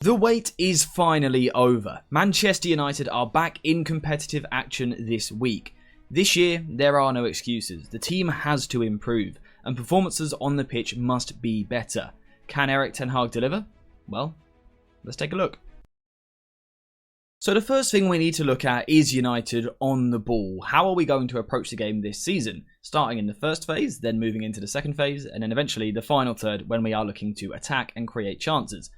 The wait is finally over. Manchester United are back in competitive action this week. This year, there are no excuses. The team has to improve, and performances on the pitch must be better. Can Erik ten Hag deliver? Well, let's take a look. So the first thing we need to look at is United on the ball. How are we going to approach the game this season? Starting in the first phase, then moving into the second phase, and then eventually the final third when we are looking to attack and create chances.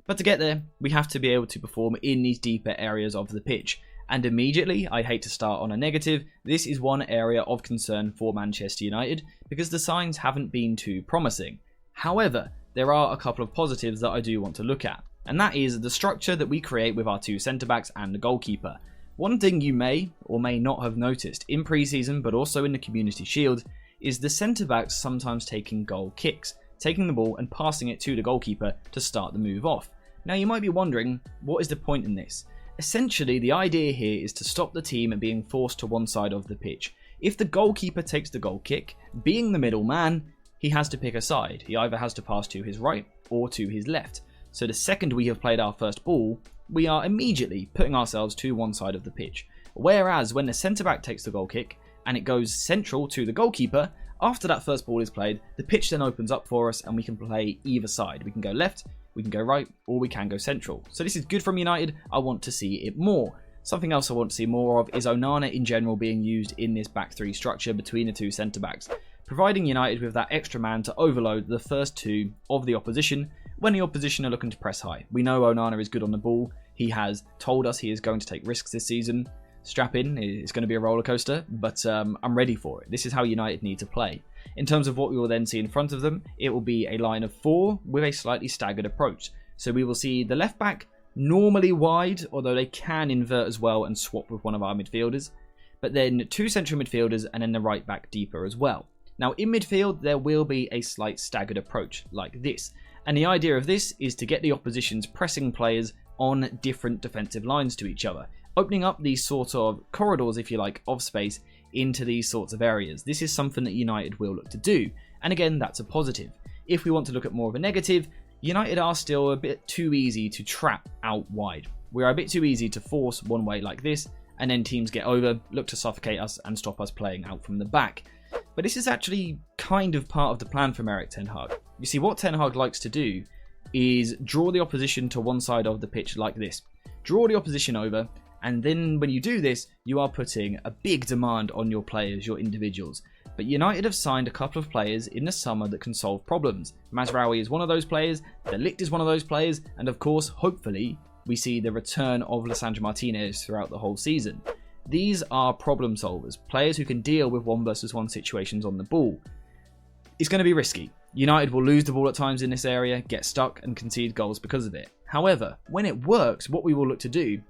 But to get there, we have to be able to perform in these deeper areas of the pitch. And immediately, I hate to start on a negative, this is one area of concern for Manchester United because the signs haven't been too promising. However, there are a couple of positives that I do want to look at. And that is the structure that we create with our two centre-backs and the goalkeeper. One thing you may or may not have noticed in pre-season, but also in the Community Shield, is the centre-backs sometimes taking goal kicks, taking the ball and passing it to the goalkeeper to start the move off. Now you might be wondering, what is the point in this? Essentially, the idea here is to stop the team being forced to one side of the pitch. If the goalkeeper takes the goal kick, being the middle man, he has to pick a side. He either has to pass to his right or to his left. So the second we have played our first ball, we are immediately putting ourselves to one side of the pitch. Whereas when the centre-back takes the goal kick and it goes central to the goalkeeper, after that first ball is played, the pitch then opens up for us and we can play either side. We can go left, we can go right, or we can go central. So this is good from United. I want to see it more. Something else I want to see more of is Onana in general being used in this back three structure between the two centre-backs, providing United with that extra man to overload the first two of the opposition when the opposition are looking to press high. We know Onana is good on the ball. He has told us he is going to take risks this season. Strap in, it's going to be a roller coaster, but I'm ready for it. This is how United need to play. In terms of what we will then see in front of them, it will be a line of four with a slightly staggered approach. So we will see the left back normally wide, although they can invert as well and swap with one of our midfielders. But then two central midfielders and then the right back deeper as well. Now in midfield, there will be a slight staggered approach like this. And the idea of this is to get the opposition's pressing players on different defensive lines to each other, opening up these sort of corridors, if you like, of space into these sorts of areas. This is something that United will look to do. And again, that's a positive. If we want to look at more of a negative, United are still a bit too easy to trap out wide. We are a bit too easy to force one way like this, and then teams get over, look to suffocate us and stop us playing out from the back. But this is actually kind of part of the plan from Erik ten Hag. You see, what Ten Hag likes to do is draw the opposition to one side of the pitch like this. Draw the opposition over, and then when you do this, you are putting a big demand on your players, your individuals. But United have signed a couple of players in the summer that can solve problems. Mazraoui is one of those players, De Ligt is one of those players, and of course, hopefully, we see the return of Lisandro Martinez throughout the whole season. These are problem solvers, players who can deal with 1-versus-1 situations on the ball. It's going to be risky. United will lose the ball at times in this area, get stuck and concede goals because of it. However, when it works, what we will look to do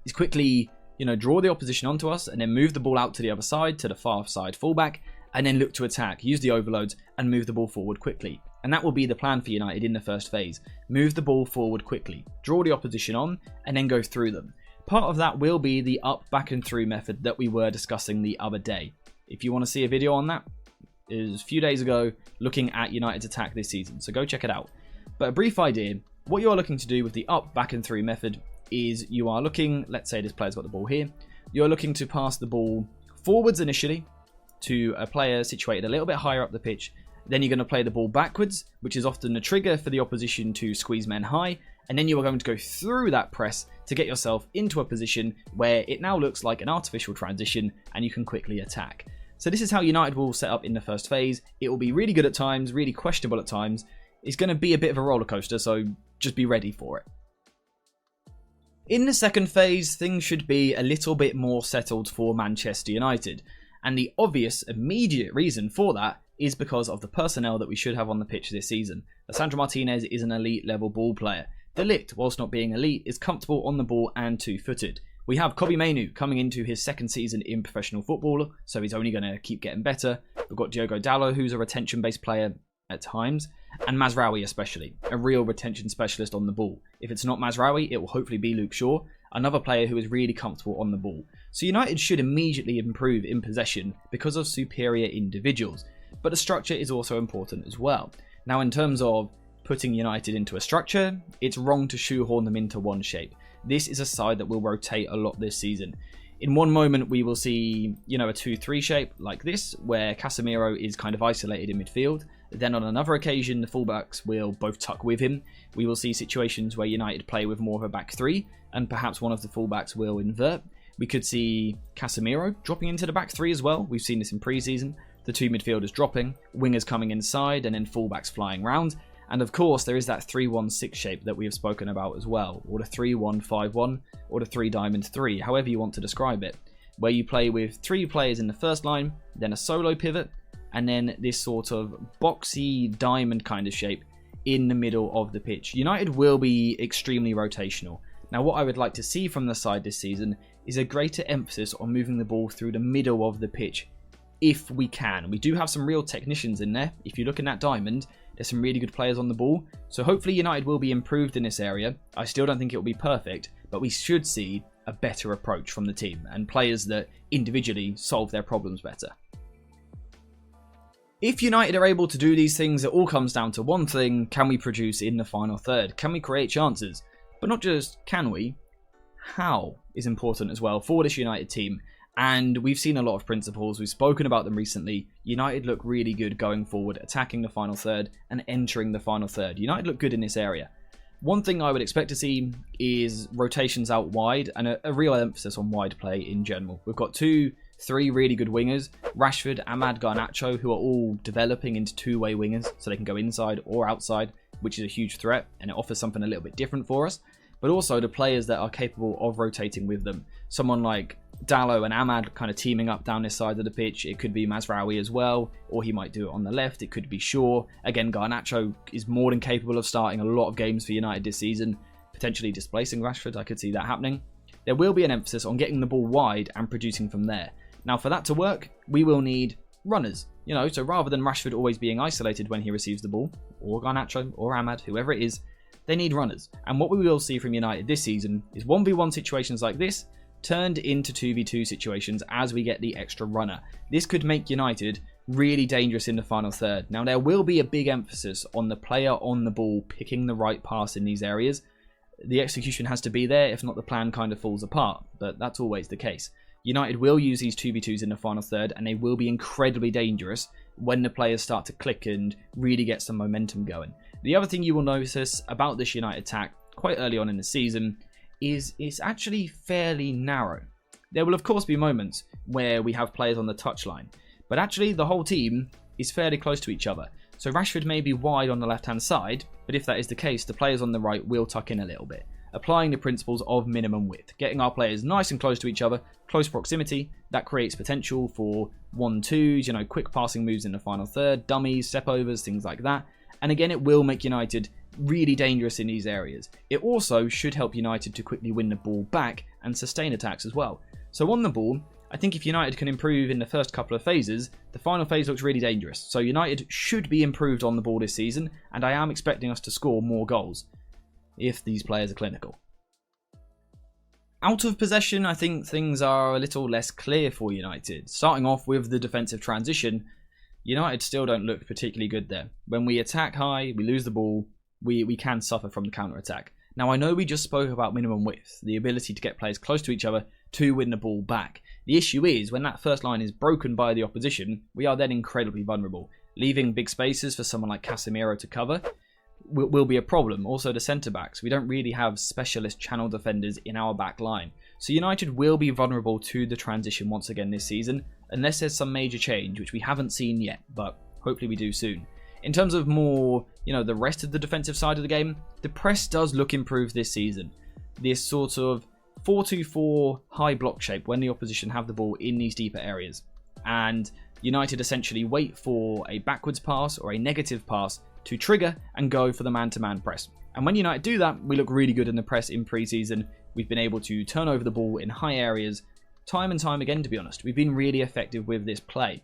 is quickly, draw the opposition onto us and then move the ball out to the other side, to the far side fullback, and then look to attack, use the overloads and move the ball forward quickly. And that will be the plan for United in the first phase. Move the ball forward quickly, draw the opposition on, and then go through them. Part of that will be the up, back and through method that we were discussing the other day. If you want to see a video on that, it was a few days ago looking at United's attack this season, so go check it out. But a brief idea, what you're looking to do with the up, back and through method is you are looking, let's say this player's got the ball here, you're looking to pass the ball forwards initially to a player situated a little bit higher up the pitch. Then you're going to play the ball backwards, which is often the trigger for the opposition to squeeze men high. And then you are going to go through that press to get yourself into a position where it now looks like an artificial transition and you can quickly attack. So this is how United will set up in the first phase. It will be really good at times, really questionable at times. It's going to be a bit of a roller coaster, so just be ready for it. In the second phase, things should be a little bit more settled for Manchester United. And the obvious, immediate reason for that is because of the personnel that we should have on the pitch this season. Lisandro Martinez is an elite level ball player. De Ligt, whilst not being elite, is comfortable on the ball and two-footed. We have Kobbie Mainoo coming into his second season in professional football, so he's only going to keep getting better. We've got Diogo Dalot, who's a retention-based player at times, and Mazraoui especially, a real retention specialist on the ball. If it's not Mazraoui, it will hopefully be Luke Shaw, another player who is really comfortable on the ball. So United should immediately improve in possession because of superior individuals, but the structure is also important as well. Now in terms of putting United into a structure, it's wrong to shoehorn them into one shape. This is a side that will rotate a lot this season. In one moment, we will see, a 2-3 shape like this, where Casemiro is kind of isolated in midfield. Then on another occasion, the fullbacks will both tuck with him. We will see situations where United play with more of a back three, and perhaps one of the fullbacks will invert. We could see Casemiro dropping into the back three as well. We've seen this in pre-season. The two midfielders dropping, wingers coming inside, and then fullbacks flying round. And of course, there is that 3-1-6 shape that we have spoken about as well, or the 3-1-5-1, or the 3-diamond-3, however you want to describe it, where you play with 3 players in the first line, then a solo pivot, and then this sort of boxy diamond kind of shape in the middle of the pitch. United will be extremely rotational. Now, what I would like to see from the side this season is a greater emphasis on moving the ball through the middle of the pitch, if we can. We do have some real technicians in there. If you look in that diamond, there's some really good players on the ball. So hopefully United will be improved in this area. I still don't think it will be perfect, but we should see a better approach from the team and players that individually solve their problems better. If United are able to do these things, it all comes down to one thing: can we produce in the final third? Can we create chances? But not just can we, how is important as well for this United team. And we've seen a lot of principles, we've spoken about them recently. United look really good going forward, attacking the final third and entering the final third. United look good in this area. One thing I would expect to see is rotations out wide and a real emphasis on wide play in general. We've got 2-3 really good wingers, Rashford, Amad, Garnacho, who are all developing into two-way wingers, so they can go inside or outside, which is a huge threat, and it offers something a little bit different for us. But also the players that are capable of rotating with them. Someone like Dalot and Amad kind of teaming up down this side of the pitch. It could be Mazraoui as well, or he might do it on the left. It could be Shaw. Again, Garnacho is more than capable of starting a lot of games for United this season, potentially displacing Rashford. I could see that happening. There will be an emphasis on getting the ball wide and producing from there. Now, for that to work, we will need runners. So rather than Rashford always being isolated when he receives the ball, or Garnacho, or Amad, whoever it is, they need runners. And what we will see from United this season is 1v1 situations like this turned into 2v2 situations as we get the extra runner. This could make United really dangerous in the final third. Now, there will be a big emphasis on the player on the ball picking the right pass in these areas. The execution has to be there, if not the plan kind of falls apart, but that's always the case. United will use these 2v2s in the final third, and they will be incredibly dangerous when the players start to click and really get some momentum going. The other thing you will notice about this United attack quite early on in the season is it's actually fairly narrow. There will of course be moments where we have players on the touchline, but actually the whole team is fairly close to each other. So Rashford may be wide on the left-hand side, but if that is the case, the players on the right will tuck in a little bit, applying the principles of minimum width, getting our players nice and close to each other, close proximity. That creates potential for 1-2s, quick passing moves in the final third, dummies, step-overs, things like that. And again, it will make United really dangerous in these areas. It also should help United to quickly win the ball back and sustain attacks as well. So on the ball, I think if United can improve in the first couple of phases, the final phase looks really dangerous. So United should be improved on the ball this season, and I am expecting us to score more goals if these players are clinical. Out of possession, I think things are a little less clear for United. Starting off with the defensive transition, United still don't look particularly good there. When we attack high, we lose the ball, we can suffer from the counter-attack. Now, I know we just spoke about minimum width, the ability to get players close to each other to win the ball back. The issue is, when that first line is broken by the opposition, we are then incredibly vulnerable. Leaving big spaces for someone like Casemiro to cover will be a problem. Also, the centre-backs. We don't really have specialist channel defenders in our back line. So United will be vulnerable to the transition once again this season, unless there's some major change, which we haven't seen yet, but hopefully we do soon. In terms of more, the rest of the defensive side of the game, the press does look improved this season. This sort of 4-2-4 high block shape when the opposition have the ball in these deeper areas. And United essentially wait for a backwards pass or a negative pass to trigger and go for the man-to-man press. And when United do that, we look really good in the press in pre-season. We've been able to turn over the ball in high areas time and time again, to be honest. We've been really effective with this play.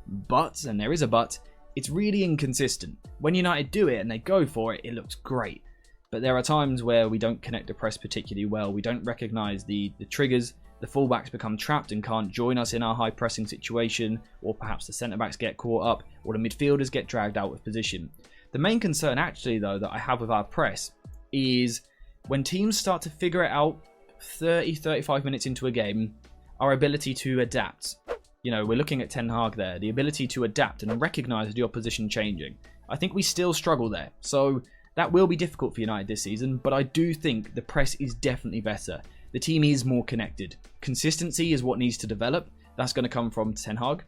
But, and there is a but, it's really inconsistent. When United do it and they go for it, it looks great. But there are times where we don't connect the press particularly well. We don't recognise the triggers. The fullbacks become trapped and can't join us in our high pressing situation, or perhaps the centre-backs get caught up, or the midfielders get dragged out of position. The main concern actually though that I have with our press is when teams start to figure it out 30-35 minutes into a game, our ability to adapt. You know, we're looking at Ten Hag there, the ability to adapt and recognise the opposition changing. I think we still struggle there, so that will be difficult for United this season, but I do think the press is definitely better. The team is more connected. Consistency is what needs to develop. That's going to come from Ten Hag.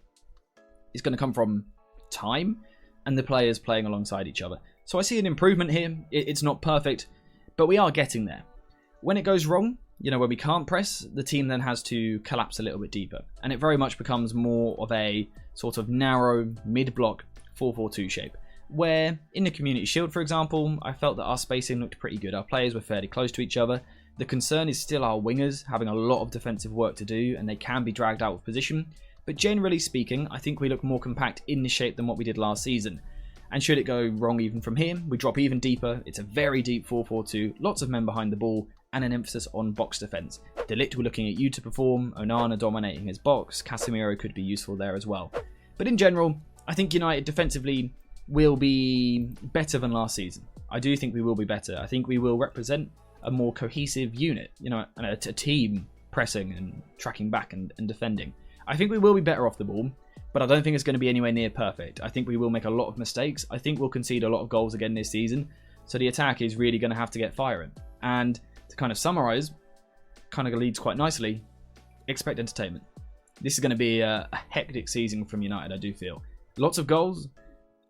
It's going to come from time and the players playing alongside each other. So I see an improvement here. It's not perfect, but we are getting there. When it goes wrong, you know, when we can't press, the team then has to collapse a little bit deeper. And it very much becomes more of a sort of narrow, mid-block 4-4-2 shape. Where, in the Community Shield, for example, I felt that our spacing looked pretty good. Our players were fairly close to each other. The concern is still our wingers having a lot of defensive work to do, and they can be dragged out of position. But generally speaking, I think we look more compact in this shape than what we did last season. And should it go wrong even from here, we drop even deeper. It's a very deep 4-4-2, lots of men behind the ball, and an emphasis on box defence. De Ligt, we're looking at you to perform, Onana dominating his box, Casemiro could be useful there as well. But in general, I think United defensively will be better than last season. I do think we will be better. I think we will represent a more cohesive unit, you know, and a team pressing and tracking back and defending. I think we will be better off the ball, but I don't think it's going to be anywhere near perfect. I think we will make a lot of mistakes. I think we'll concede a lot of goals again this season. So the attack is really going to have to get firing. And to kind of summarise, kind of leads quite nicely, expect entertainment. This is going to be a hectic season from United, I do feel. Lots of goals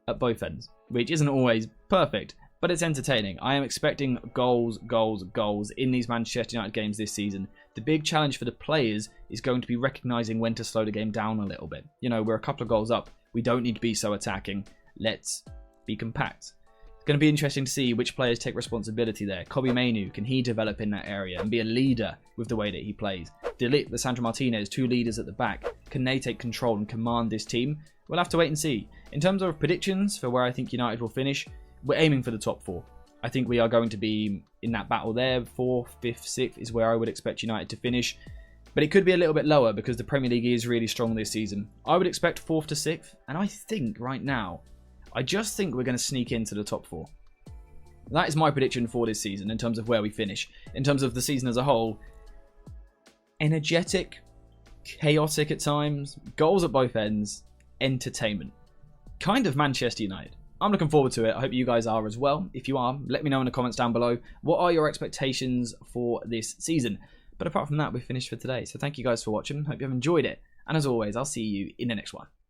at both ends, which isn't always perfect, but it's entertaining. I am expecting goals, goals, goals in these Manchester United games this season. The big challenge for the players is going to be recognising when to slow the game down a little bit. You know, we're a couple of goals up. We don't need to be so attacking. Let's be compact. It's going to be interesting to see which players take responsibility there. Kobbie Mainoo, can he develop in that area and be a leader with the way that he plays? De Ligt, Lisandro Martinez, two leaders at the back. Can they take control and command this team? We'll have to wait and see. In terms of predictions for where I think United will finish, we're aiming for the top four. I think we are going to be in that battle there. 4th, 5th, 6th is where I would expect United to finish. But it could be a little bit lower because the Premier League is really strong this season. I would expect 4th to 6th. And I think right now, I just think we're going to sneak into the top 4. That is my prediction for this season in terms of where we finish. In terms of the season as a whole, energetic, chaotic at times, goals at both ends, entertainment. Kind of Manchester United. I'm looking forward to it. I hope you guys are as well. If you are, let me know in the comments down below. What are your expectations for this season? But apart from that, we're finished for today. So thank you guys for watching. Hope you have enjoyed it. And as always, I'll see you in the next one.